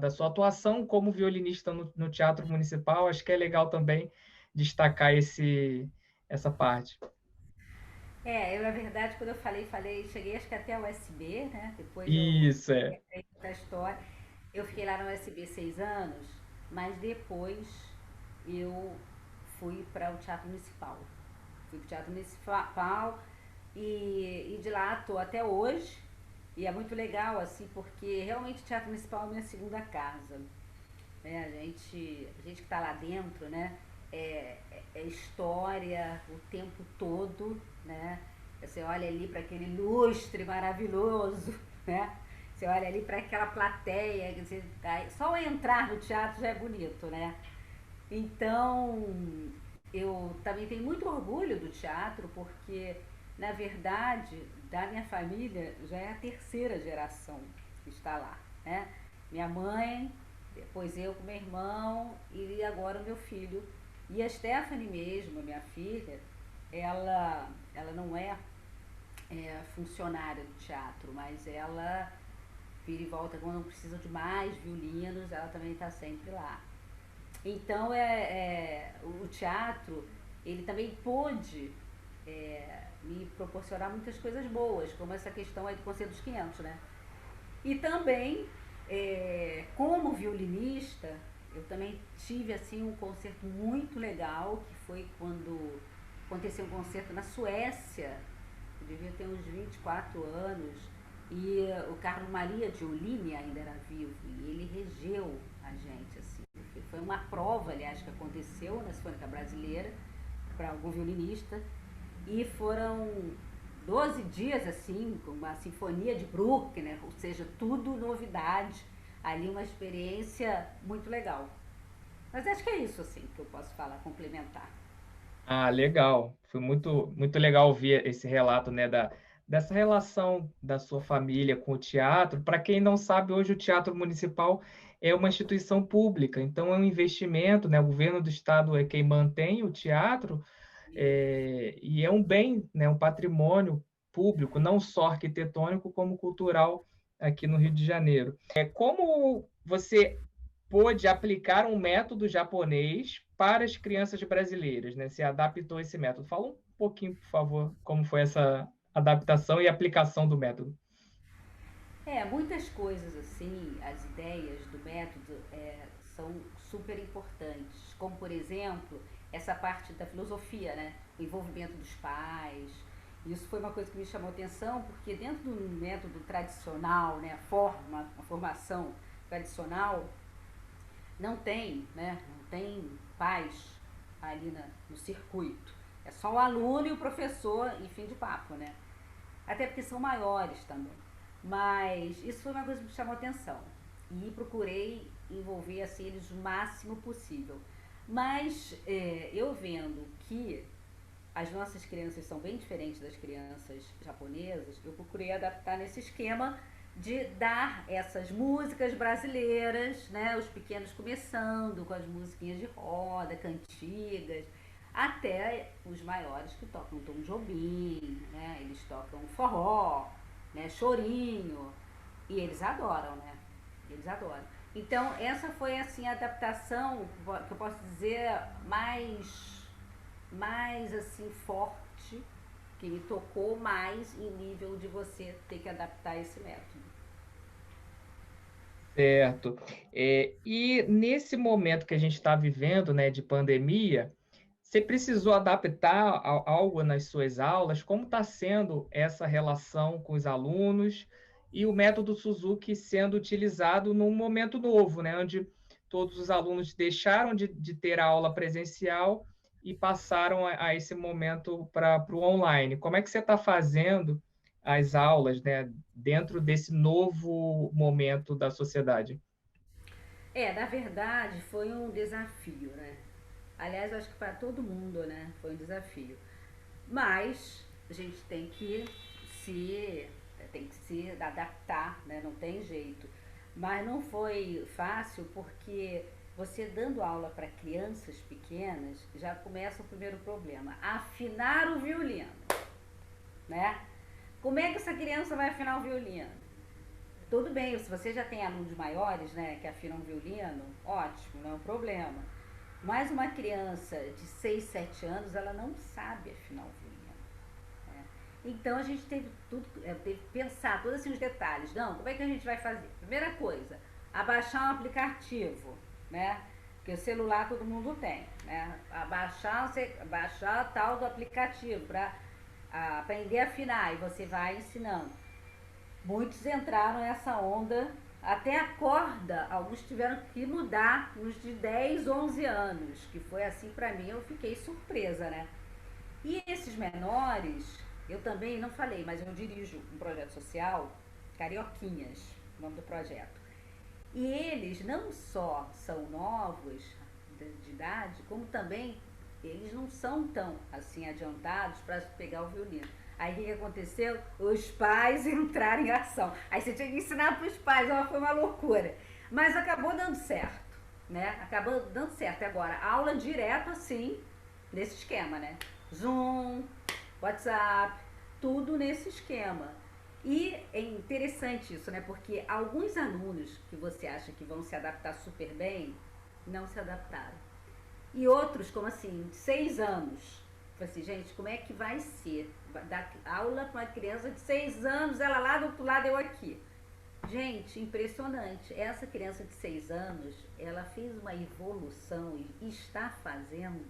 sua atuação como violinista no Teatro Municipal? Acho que é legal também destacar essa parte. Eu na verdade, quando eu falei, cheguei acho que até a USB, né? Depois eu Isso, é. entrei da história. Eu fiquei lá na USB 6 anos, mas depois eu fui para o Teatro Municipal. Fui para o Teatro Municipal e de lá estou até hoje. E é muito legal, assim, porque realmente o Teatro Municipal é a minha segunda casa. Né? A gente que está lá dentro, né? É história o tempo todo, né? Você olha ali para aquele lustre maravilhoso, né? Você olha ali para aquela plateia, quer dizer, só entrar no teatro já é bonito, né? Então, eu também tenho muito orgulho do teatro, porque, na verdade, da minha família já é a terceira geração que está lá, né? Minha mãe, depois eu com meu irmão e agora o meu filho. E a Stephanie mesmo, minha filha, ela não é funcionária do teatro, mas ela vira e volta quando precisa de mais violinos, ela também está sempre lá. Então o teatro ele também pôde me proporcionar muitas coisas boas, como essa questão aí do Conselho dos 500, né? E também, como violinista, eu também tive assim um concerto muito legal, que foi quando aconteceu um concerto na Suécia, eu devia ter uns 24 anos, e o Carlo Maria Giolini ainda era vivo, e ele regeu a gente, assim. Foi uma prova, aliás, que aconteceu na Sinfônica Brasileira, para algum violinista, e foram 12 dias, assim, com uma sinfonia de Bruckner, ou seja, tudo novidade, ali uma experiência muito legal. Mas acho que é isso, assim, que eu posso falar, complementar. Ah, legal. Foi muito, muito legal ouvir esse relato, né, dessa relação da sua família com o teatro. Para quem não sabe, hoje o Teatro Municipal é uma instituição pública, então é um investimento, né? O governo do estado é quem mantém o teatro, e é um bem, né, um patrimônio público, não só arquitetônico, como cultural aqui no Rio de Janeiro. Como você pôde aplicar um método japonês para as crianças brasileiras, né? Se adaptou esse método. Fala um pouquinho, por favor, como foi essa adaptação e aplicação do método. Muitas coisas assim, as ideias do método são super importantes, como por exemplo, essa parte da filosofia, né? O envolvimento dos pais. Isso foi uma coisa que me chamou atenção, porque dentro do método tradicional, né, a formação tradicional, não tem, né? Não tem pais ali no circuito. É só o aluno e o professor e fim de papo, né? Até porque são maiores também. Mas isso foi uma coisa que me chamou atenção. E procurei envolver assim, eles o máximo possível. Mas eu vendo que as nossas crianças são bem diferentes das crianças japonesas, eu procurei adaptar nesse esquema de dar essas músicas brasileiras, né, os pequenos começando com as musiquinhas de roda, cantigas, até os maiores que tocam Tom Jobim, né, eles tocam forró, né, chorinho, e eles adoram, né, eles adoram. Então essa foi assim a adaptação que eu posso dizer mais assim forte, que me tocou mais em nível de você ter que adaptar esse método. Certo. E nesse momento que a gente está vivendo, né, de pandemia, você precisou adaptar algo nas suas aulas? Como está sendo essa relação com os alunos e o método Suzuki sendo utilizado num momento novo, né, onde todos os alunos deixaram de ter a aula presencial e passaram a esse momento para o online? Como é que você está fazendo as aulas, né, dentro desse novo momento da sociedade? Na verdade, foi um desafio, né? Aliás, eu acho que para todo mundo, né? Foi um desafio. Mas a gente se tem que se adaptar, né? Não tem jeito. Mas não foi fácil porque você dando aula para crianças pequenas já começa o primeiro problema, afinar o violino, né? Como é que essa criança vai afinar o violino? Tudo bem, se você já tem alunos maiores, né, que afinam violino, ótimo, não é um problema. Mas uma criança de 6 7 anos, ela não sabe afinar o violino. Né? Então a gente teve que pensar todos assim, os detalhes. Não, como é que a gente vai fazer? Primeira coisa, abaixar um aplicativo, né? Porque o celular todo mundo tem, né? Baixar a tal do aplicativo para aprender a afinar e você vai ensinando. Muitos entraram nessa onda, até a corda, alguns tiveram que mudar nos de 10 11 anos, que foi assim para mim, eu fiquei surpresa, né? E esses menores, eu também não falei, mas eu dirijo um projeto social, Carioquinhas, o nome do projeto. E eles não só são novos de idade, como também eles não são tão assim adiantados para pegar o violino. Aí o que aconteceu? Os pais entraram em ação. Aí você tinha que ensinar para os pais, foi uma loucura. Mas acabou dando certo, né? Acabou dando certo. Agora, aula direto assim, nesse esquema, né? Zoom, WhatsApp, tudo nesse esquema. E é interessante isso, né? Porque alguns alunos que você acha que vão se adaptar super bem, não se adaptaram. E outros, como assim, 6 anos. Falei assim, gente, como é que vai ser? Dar aula para uma criança de 6 anos, ela lá do outro lado, eu aqui. Gente, impressionante. Essa criança de 6 anos, ela fez uma evolução e está fazendo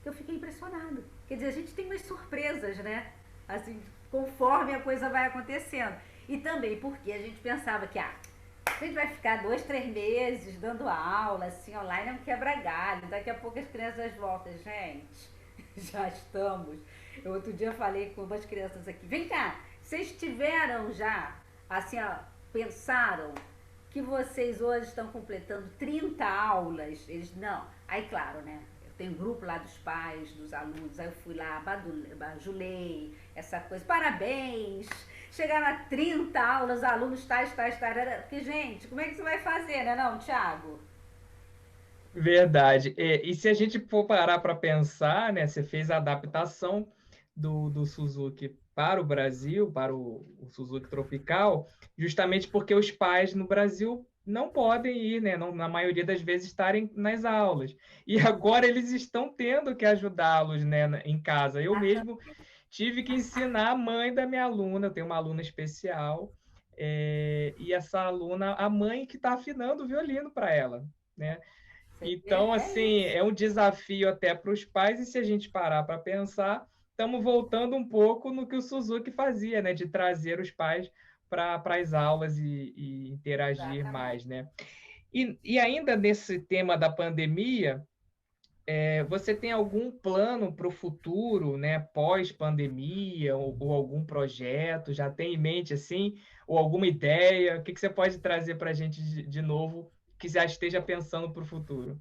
que eu fiquei impressionada. Quer dizer, a gente tem umas surpresas, né? Assim, conforme a coisa vai acontecendo. E também porque a gente pensava que, a gente vai ficar 2, 3 meses dando aula, assim, online é um quebra-galho. Daqui a pouco as crianças voltam. Gente, já estamos. Eu outro dia falei com umas crianças aqui. Vem cá, vocês tiveram já, assim, pensaram que vocês hoje estão completando 30 aulas? Eles, não. Aí, claro, né? Tem um grupo lá dos pais, dos alunos, aí eu fui lá, bajulei, essa coisa, parabéns, chegaram a 30 aulas, alunos tais, tais, tais, porque, gente, como é que você vai fazer, né não, Thiago? Verdade. E se a gente for parar para pensar, né, você fez a adaptação do Suzuki para o Brasil, para o Suzuki Tropical, justamente porque os pais no Brasil não podem ir, né, não, na maioria das vezes estarem nas aulas. E agora eles estão tendo que ajudá-los, né, em casa. Eu mesmo tive que ensinar a mãe da minha aluna, eu tenho uma aluna especial, e essa aluna, a mãe que está afinando o violino para ela, né? Você vê? Então, É assim, isso. é um desafio até para os pais, e se a gente parar para pensar, estamos voltando um pouco no que o Suzuki fazia, né? De trazer os pais para as aulas e interagir Exatamente. mais, né? E ainda nesse tema da pandemia, você tem algum plano para o futuro, né, pós-pandemia, ou algum projeto? Já tem em mente assim? Ou alguma ideia? O que você pode trazer para a gente de novo que já esteja pensando para o futuro?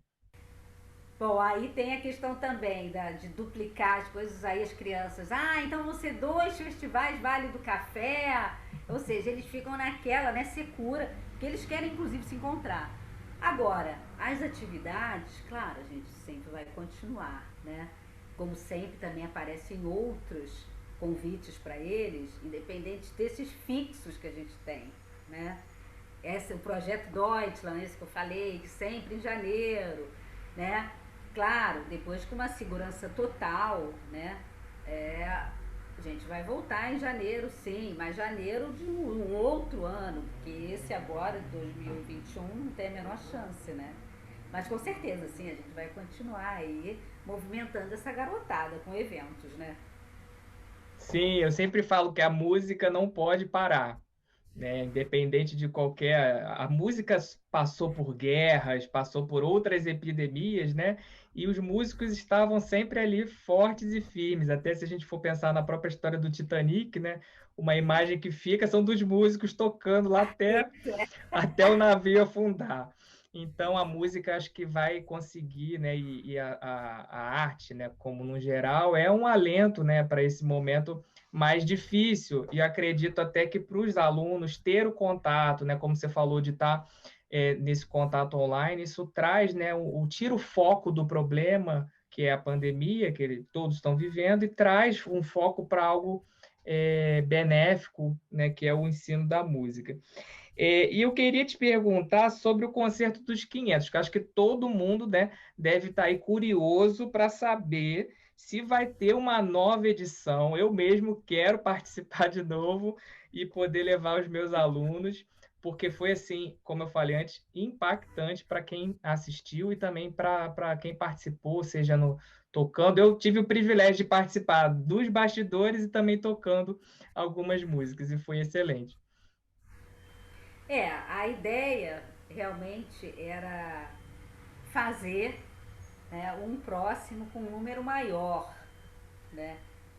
Bom, aí tem a questão também de duplicar as coisas aí, as crianças. Ah, então vão ser 2 festivais Vale do Café. Ou seja, eles ficam naquela, né, secura, que eles querem inclusive se encontrar. Agora, as atividades, claro, a gente sempre vai continuar, né? Como sempre também aparecem outros convites para eles, independente desses fixos que a gente tem, né? O projeto Deutschland, esse que eu falei, que sempre em janeiro, né? Claro, depois com uma segurança total, né? A gente vai voltar em janeiro, sim, mas janeiro de um outro ano, porque esse agora, 2021, não tem a menor chance, né? Mas com certeza, sim, a gente vai continuar aí movimentando essa garotada com eventos, né? Sim, eu sempre falo que a música não pode parar, né? Independente de qualquer. A música passou por guerras, passou por outras epidemias, né? E os músicos estavam sempre ali fortes e firmes. Até se a gente for pensar na própria história do Titanic, né? Uma imagem que fica são dos músicos tocando lá até o navio afundar. Então, a música acho que vai conseguir, né, e a arte, né, como no geral, é um alento, né, para esse momento mais difícil. E acredito até que para os alunos ter o contato, né, como você falou, de estar nesse contato online, isso traz, né, tira o foco do problema, que é a pandemia, que todos estão vivendo, e traz um foco para algo benéfico, né, que é o ensino da música. E eu queria te perguntar sobre o Concerto dos 500, que eu acho que todo mundo, né, deve estar aí curioso para saber se vai ter uma nova edição. Eu mesmo quero participar de novo e poder levar os meus alunos, porque foi assim, como eu falei antes, impactante para quem assistiu e também para quem participou, seja no tocando. Eu tive o privilégio de participar dos bastidores e também tocando algumas músicas, e foi excelente. A ideia realmente era fazer, né, um próximo com um número maior, né?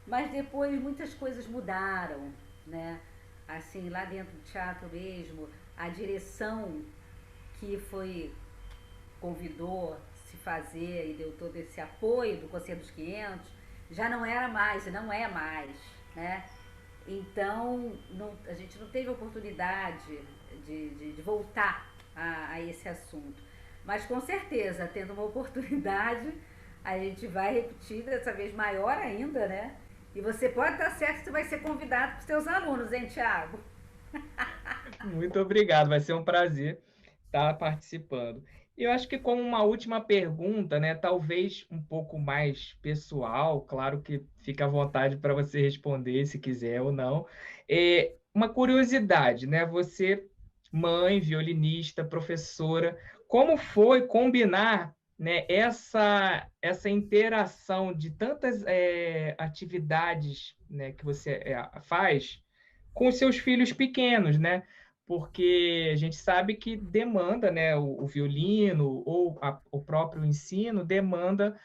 Mas depois muitas coisas mudaram, né? Assim, lá dentro do teatro mesmo, a direção que foi convidou se fazer e deu todo esse apoio do Conselho dos 500 já não era mais e não é mais, né? Então a gente não teve oportunidade de voltar a esse assunto. Mas com certeza, tendo uma oportunidade, a gente vai repetir, dessa vez maior ainda, né? E você pode estar certo que você vai ser convidado para os seus alunos, hein, Tiago? Muito obrigado, vai ser um prazer estar participando. E eu acho que como uma última pergunta, né, talvez um pouco mais pessoal, claro que fica à vontade para você responder se quiser ou não. Uma curiosidade, né? Você, mãe, violinista, professora, como foi combinar, né, essa interação de tantas atividades, né, que você faz com os seus filhos pequenos, né? Porque a gente sabe que demanda, né, o violino ou o próprio ensino demanda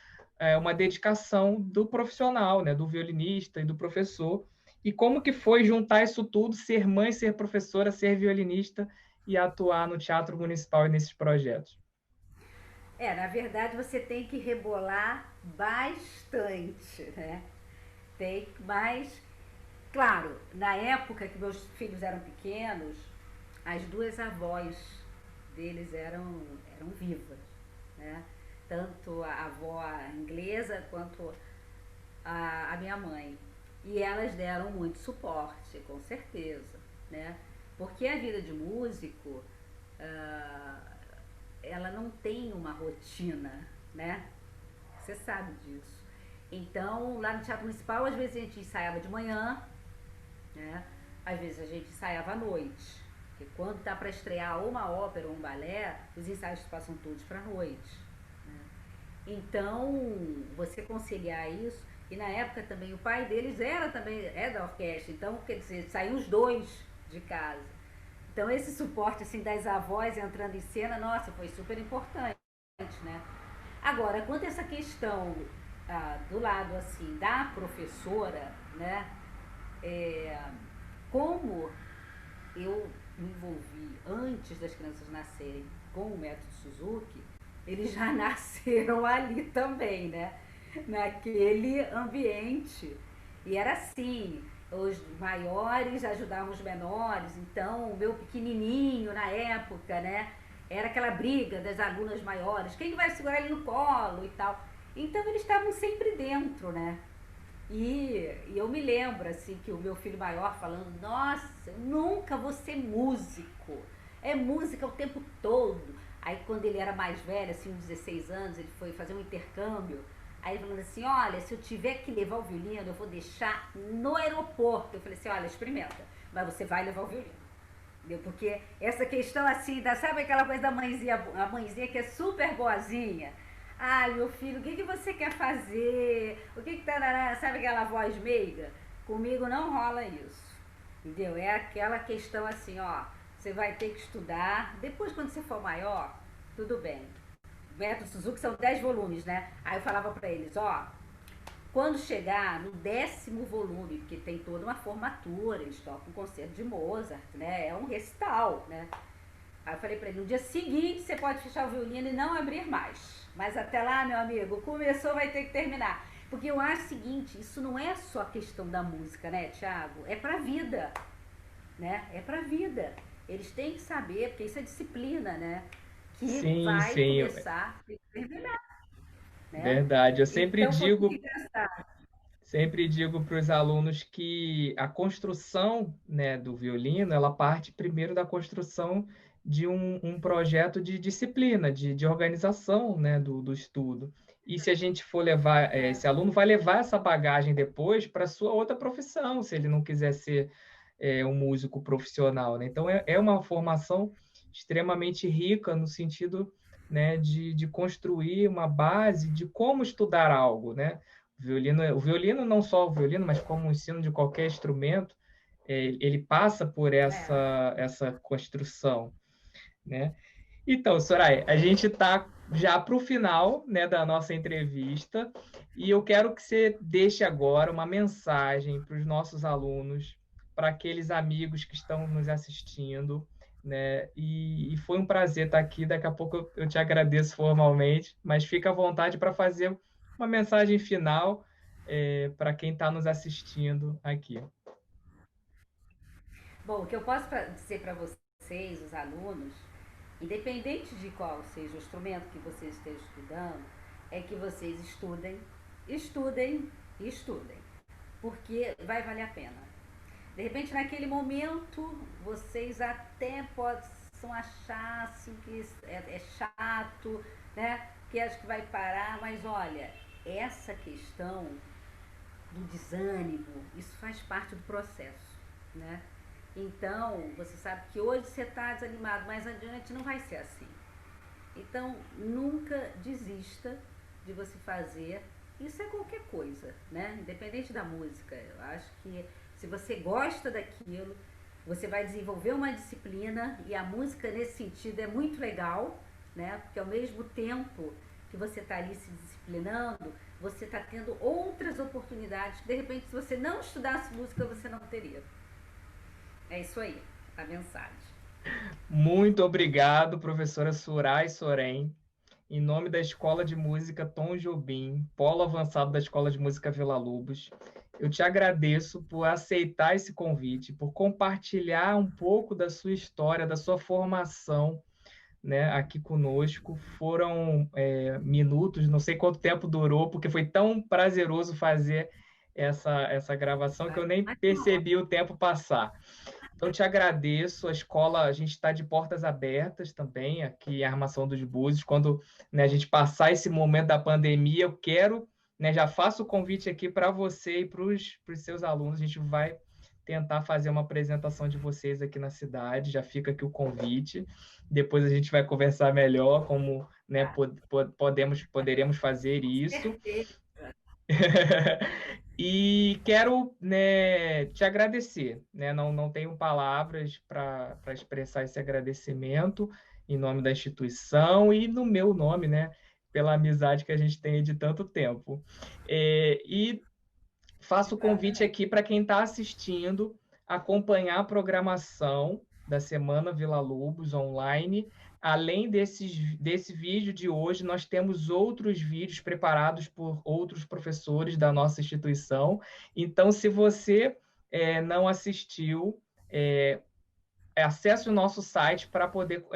uma dedicação do profissional, né, do violinista e do professor. E como que foi juntar isso tudo, ser mãe, ser professora, ser violinista e atuar no Teatro Municipal e nesses projetos? Na verdade você tem que rebolar bastante, né? Tem, mas claro, na época que meus filhos eram pequenos, as duas avós deles eram vivas, né? Tanto a avó inglesa quanto a minha mãe. E elas deram muito suporte, com certeza, né? Porque a vida de músico, ah, ela não tem uma rotina, né? Você sabe disso. Então, lá no Teatro Municipal, às vezes a gente ensaiava de manhã, né? Às vezes a gente ensaiava à noite. Porque quando tá para estrear ou uma ópera ou um balé, os ensaios passam todos para noite. Né? Então, você conciliar isso, e na época também o pai deles era também da orquestra, então quer dizer, saíam os dois de casa. Então esse suporte assim das avós entrando em cena, nossa, foi super importante, né? Agora, quanto a essa questão do lado assim da professora, né? É, como eu me envolvi antes das crianças nascerem com o método Suzuki, eles já nasceram ali também, né? Naquele ambiente. E era assim, os maiores ajudavam os menores, então o meu pequenininho na época, né? Era aquela briga das alunas maiores, quem vai segurar ele no colo e tal. Então eles estavam sempre dentro, né? E eu me lembro, assim, que o meu filho maior falando, nossa, eu nunca vou ser músico. É música o tempo todo. Aí quando ele era mais velho, assim, uns 16 anos, ele foi fazer um intercâmbio. Aí ele falando assim, olha, se eu tiver que levar o violino, eu vou deixar no aeroporto. Eu falei assim, olha, experimenta, mas você vai levar o violino. Entendeu? Porque essa questão assim, sabe aquela coisa da mãezinha, a mãezinha que é super boazinha? Ai, meu filho, o que, que você quer fazer? O que tá sabe aquela voz meiga? Comigo não rola isso. Entendeu? É aquela questão assim, ó, você vai ter que estudar, depois quando você for maior, tudo bem. Método Suzuki são 10 volumes, né? Aí eu falava pra eles, ó, quando chegar no 10º volume, porque tem toda uma formatura, eles tocam um concerto de Mozart, né? É um recital, né? Aí eu falei pra ele, no dia seguinte você pode fechar o violino e não abrir mais. Mas até lá, meu amigo, começou, vai ter que terminar. Porque eu acho o seguinte, isso não é só questão da música, né, Thiago? É pra vida, né? É pra vida. Eles têm que saber, porque isso é disciplina, né? Que Sim, vai sim, começar e terminar, né? verdade. Eu Então, um pouquinho engraçado. sempre digo para os alunos que a construção, né, do violino, ela parte primeiro da construção de um projeto de disciplina, de organização, né, do estudo. E se a gente for levar, É, esse aluno vai levar essa bagagem depois para a sua outra profissão, se ele não quiser ser um músico profissional, né? Então, é uma formação extremamente rica no sentido, né, de construir uma base de como estudar algo, né? O violino, não só o violino, mas como o ensino de qualquer instrumento, ele passa por é. essa construção, né? Então, Soraya, a gente está já para o final, né, da nossa entrevista e eu quero que você deixe agora uma mensagem para os nossos alunos, para aqueles amigos que estão nos assistindo, né? E foi um prazer estar aqui. Daqui a pouco eu te agradeço formalmente, mas fica à vontade para fazer uma mensagem final para quem está nos assistindo aqui. Bom, o que eu posso dizer para vocês, os alunos, independente de qual seja o instrumento que vocês estejam estudando, é que vocês estudem, estudem e estudem, porque vai valer a pena. De repente, naquele momento, vocês até possam achar assim, que é chato, né? Que acho que vai parar, mas olha, essa questão do desânimo, isso faz parte do processo, né? Então, você sabe que hoje você está desanimado, mas adiante não vai ser assim. Então, nunca desista de você fazer. Isso é qualquer coisa, né? Independente da música. Eu acho que se você gosta daquilo, você vai desenvolver uma disciplina e a música nesse sentido é muito legal, né? Porque ao mesmo tempo que você está ali se disciplinando, você está tendo outras oportunidades que de repente se você não estudasse música você não teria. É isso aí, a mensagem. Muito obrigado, professora Surai Soren. Em nome da Escola de Música Tom Jobim, Polo Avançado da Escola de Música Villa-Lobos, eu te agradeço por aceitar esse convite, por compartilhar um pouco da sua história, da sua formação, né, aqui conosco. Foram minutos, não sei quanto tempo durou, porque foi tão prazeroso fazer essa gravação que eu nem percebi o tempo passar. Então, te agradeço. A escola, a gente está de portas abertas também, aqui em Armação dos Búzios. Quando, né, a gente passar esse momento da pandemia, eu quero, né, já faço o convite aqui para você e para os seus alunos. A gente vai tentar fazer uma apresentação de vocês aqui na cidade. Já fica aqui o convite. Depois a gente vai conversar melhor como, né, poderemos fazer isso. E quero, né, te agradecer, né? Não tenho palavras para expressar esse agradecimento em nome da instituição e no meu nome, né? pela amizade que a gente tem de tanto tempo. E faço o convite aqui para quem está assistindo acompanhar a programação da Semana Villa-Lobos online. Além desse vídeo de hoje, nós temos outros vídeos preparados por outros professores da nossa instituição. Então, se você não assistiu, acesse o nosso site para poder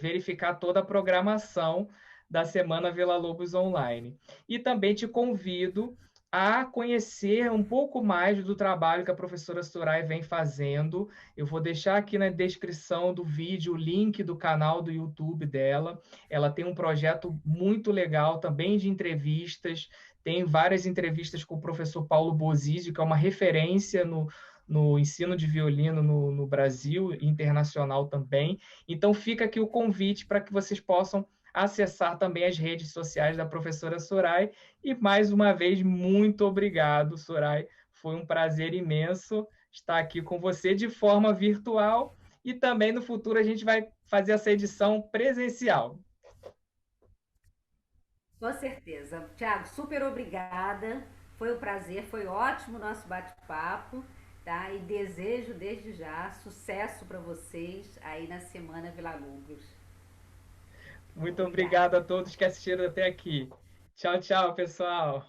verificar toda a programação da Semana Villa-Lobos online. E também te convido a conhecer um pouco mais do trabalho que a professora Surai vem fazendo. Eu vou deixar aqui na descrição do vídeo o link do canal do YouTube dela. Ela tem um projeto muito legal também de entrevistas. Tem várias entrevistas com o professor Paulo Bozizzi, que é uma referência no ensino de violino no Brasil e internacional também. Então, fica aqui o convite para que vocês possam acessar também as redes sociais da professora Surai. E, mais uma vez, muito obrigado, Surai. Foi um prazer imenso estar aqui com você de forma virtual e também no futuro a gente vai fazer essa edição presencial. Com certeza. Tiago, super obrigada. Foi um prazer, foi ótimo o nosso bate-papo, tá? E desejo desde já sucesso para vocês aí na Semana Villa-Lobos. Muito Obrigada. obrigado a todos que assistiram até aqui. Tchau, tchau, pessoal.